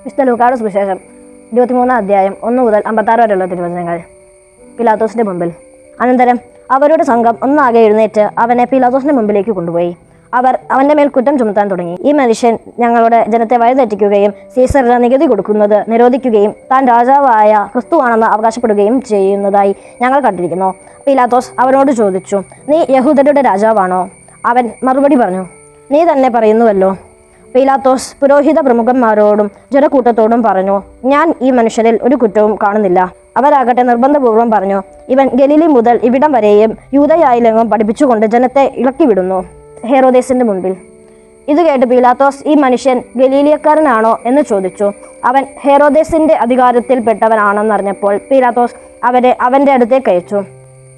വിശുദ്ധ ലൂക്കായുടെ സുവിശേഷം 23 അധ്യായം 1 മുതൽ 56 വരെയുള്ള തിരുവചനങ്ങൾ. പീലാത്തോസിന്റെ മുമ്പിൽ. അനന്തരം അവരുടെ സംഘം ഒന്നാകെ എഴുന്നേറ്റ് അവനെ പീലാത്തോസിന്റെ മുമ്പിലേക്ക് കൊണ്ടുപോയി. അവർ അവന്റെ മേൽ കുറ്റം ചുമത്താൻ തുടങ്ങി. ഈ മനുഷ്യൻ ഞങ്ങളുടെ ജനത്തെ വഴിതെറ്റിക്കുകയും സീസറിന് നികുതി കൊടുക്കുന്നത് നിരോധിക്കുകയും താൻ രാജാവായ ക്രിസ്തുവാണെന്ന് അവകാശപ്പെടുകയും ചെയ്യുന്നതായി ഞങ്ങൾ കണ്ടിരിക്കുന്നു. പീലാത്തോസ് അവനോട് ചോദിച്ചു, നീ യഹൂദരുടെ രാജാവാണോ? അവൻ മറുപടി പറഞ്ഞു, നീ തന്നെ പറയുന്നുവല്ലോ. പീലാത്തോസ് പുരോഹിത പ്രമുഖന്മാരോടും ജനക്കൂട്ടത്തോടും പറഞ്ഞു, ഞാൻ ഈ മനുഷ്യരിൽ ഒരു കുറ്റവും കാണുന്നില്ല. അവരാകട്ടെ നിർബന്ധപൂർവ്വം പറഞ്ഞു, ഇവൻ ഗലീലി മുതൽ ഇവിടം വരെയും യൂദയായിലെങ്ങും പഠിപ്പിച്ചുകൊണ്ട് ജനത്തെ ഇളക്കിവിടുന്നു. ഹെരോദേസിന്റെ മുൻപിൽ. ഇത് കേട്ട് പീലാത്തോസ്, ഈ മനുഷ്യൻ ഗലീലിയക്കാരനാണോ എന്ന് ചോദിച്ചു. അവൻ ഹെരോദേസിന്റെ അധികാരത്തിൽപ്പെട്ടവനാണെന്നറിഞ്ഞപ്പോൾ പീലാത്തോസ് അവരെ അവന്റെ അടുത്തേക്ക് അയച്ചു.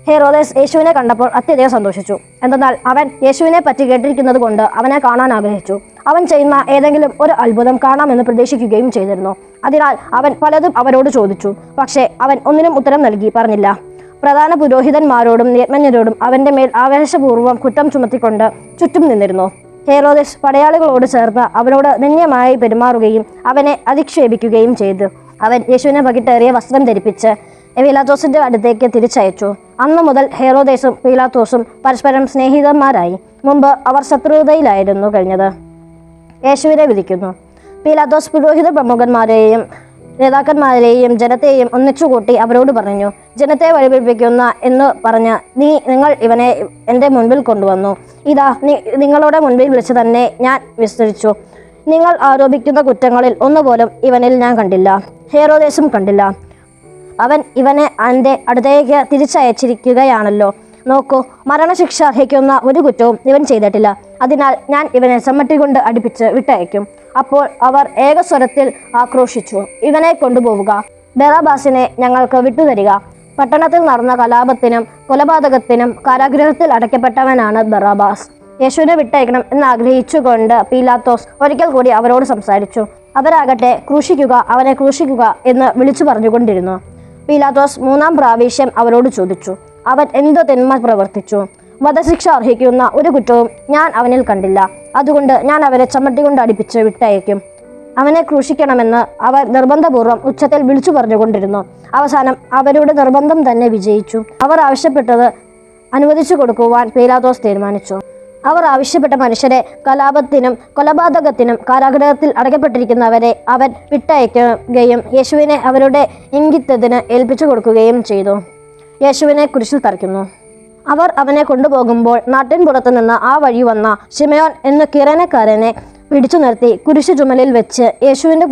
ഹെരോദേസ് യേശുവിനെ കണ്ടപ്പോൾ അത്യധികം സന്തോഷിച്ചു. എന്തെന്നാൽ അവൻ യേശുവിനെ പറ്റി കേട്ടിരിക്കുന്നത് കൊണ്ട് അവനെ കാണാൻ ആഗ്രഹിച്ചു. അവൻ ചെയ്യുന്ന ഏതെങ്കിലും ഒരു അത്ഭുതം കാണാമെന്ന് പ്രതീക്ഷിക്കുകയും ചെയ്തിരുന്നു. അതിനാൽ അവൻ പലതും അവരോട് ചോദിച്ചു. പക്ഷേ അവൻ ഒന്നിനും ഉത്തരം നൽകി പറഞ്ഞില്ല. പ്രധാന പുരോഹിതന്മാരോടും നിയമജ്ഞരോടും അവന്റെ മേൽ ആവേശപൂർവ്വം കുറ്റം ചുമത്തിക്കൊണ്ട് ചുറ്റും നിന്നിരുന്നു. ഹെരോദേസ് പടയാളികളോട് ചേർന്ന് അവനോട് നിന്ദ്യമായി പെരുമാറുകയും അവനെ അധിക്ഷേപിക്കുകയും ചെയ്തു. അവൻ യേശുവിനെ പകിട്ടേറിയ വസ്ത്രം ധരിപ്പിച്ച് പീലാത്തോസിന്റെ അടുത്തേക്ക് തിരിച്ചയച്ചു. അന്നു മുതൽ ഹെരോദേസും പീലാത്തോസും പരസ്പരം സ്നേഹിതന്മാരായി. മുമ്പ് അവർ ശത്രുതയിലായിരുന്നു കഴിഞ്ഞത്. യേശുവിനെ വിധിക്കുന്നു. പീലാത്തോസ് പുരോഹിത പ്രമുഖന്മാരെയും നേതാക്കന്മാരെയും ജനത്തെയും ഒന്നിച്ചുകൂട്ടി അവരോട് പറഞ്ഞു, ജനത്തെ വഴിപിടിപ്പിക്കുന്ന എന്ന് പറഞ്ഞ് നിങ്ങൾ ഇവനെ എൻ്റെ മുൻപിൽ കൊണ്ടുവന്നു. ഇതാ നിങ്ങളുടെ മുൻപിൽ വിളിച്ച് തന്നെ ഞാൻ വിസ്തരിച്ചു. നിങ്ങൾ ആരോപിക്കുന്ന കുറ്റങ്ങളിൽ ഒന്നുപോലും ഇവനിൽ ഞാൻ കണ്ടില്ല, ഹെരോദേസും കണ്ടില്ല. അവൻ ഇവനെ എൻ്റെ അടുത്തേക്ക് തിരിച്ചയച്ചിരിക്കുകയാണല്ലോ. നോക്കൂ, മരണശിക്ഷ അർഹിക്കുന്ന ഒരു കുറ്റവും ഇവൻ ചെയ്തിട്ടില്ല. അതിനാൽ ഞാൻ ഇവനെ ചമ്മട്ടി കൊണ്ട് അടിപ്പിച്ച് വിട്ടയക്കും. അപ്പോൾ അവർ ഏകസ്വരത്തിൽ ആക്രോശിച്ചു, ഇവനെ കൊണ്ടുപോവുക, ബറാബാസിനെ ഞങ്ങൾക്ക് വിട്ടുതരിക. പട്ടണത്തിൽ നടന്ന കലാപത്തിനും കൊലപാതകത്തിനും കാരാഗൃഹത്തിൽ അടയ്ക്കപ്പെട്ടവനാണ് ബറാബാസ്. യേശുവിനെ വിട്ടയക്കണം എന്നാഗ്രഹിച്ചുകൊണ്ട് പീലാത്തോസ് ഒരിക്കൽ കൂടി അവരോട് സംസാരിച്ചു. അവരാകട്ടെ, ക്രൂശിക്കുക, അവനെ ക്രൂശിക്കുക എന്ന് വിളിച്ചു പറഞ്ഞുകൊണ്ടിരുന്നു. പീലാത്തോസ് 3-ാം പ്രാവശ്യം അവരോട് ചോദിച്ചു, അവൻ എന്തു തിന്മ പ്രവർത്തിച്ചു? വധശിക്ഷ അർഹിക്കുന്ന ഒരു കുറ്റവും ഞാൻ അവനിൽ കണ്ടില്ല. അതുകൊണ്ട് ഞാൻ അവരെ ചമ്മട്ടി കൊണ്ട് അടിപ്പിച്ച് വിട്ടയക്കും. അവനെ ക്രൂശിക്കണമെന്ന് അവർ നിർബന്ധപൂർവ്വം ഉച്ചത്തിൽ വിളിച്ചു പറഞ്ഞുകൊണ്ടിരുന്നു. അവസാനം അവരുടെ നിർബന്ധം തന്നെ വിജയിച്ചു. അവർ ആവശ്യപ്പെട്ടത് അനുവദിച്ചു കൊടുക്കുവാൻ പീലാത്തോസ് തീരുമാനിച്ചു. അവർ ആവശ്യപ്പെട്ട മനുഷ്യരെ, കലാപത്തിനും കൊലപാതകത്തിനും കാരാഗൃഹത്തിൽ അടയ്ക്കപ്പെട്ടിരിക്കുന്നവരെ അവൻ വിട്ടയക്കുകയും യേശുവിനെ അവരുടെ ഇംഗിതത്തിന് ഏൽപ്പിച്ചു കൊടുക്കുകയും ചെയ്തു. യേശുവിനെ കുരിശിൽ തറയ്ക്കുന്നു. അവർ അവനെ കൊണ്ടുപോകുമ്പോൾ നാട്ടിൻ പുറത്തു നിന്ന് ആ വഴി വന്ന ശിമയോൻ എന്ന കിരേനക്കാരനെ പിടിച്ചു നിർത്തി കുരിശു ചുമലിൽ വെച്ച് യേശുവിൻ്റെ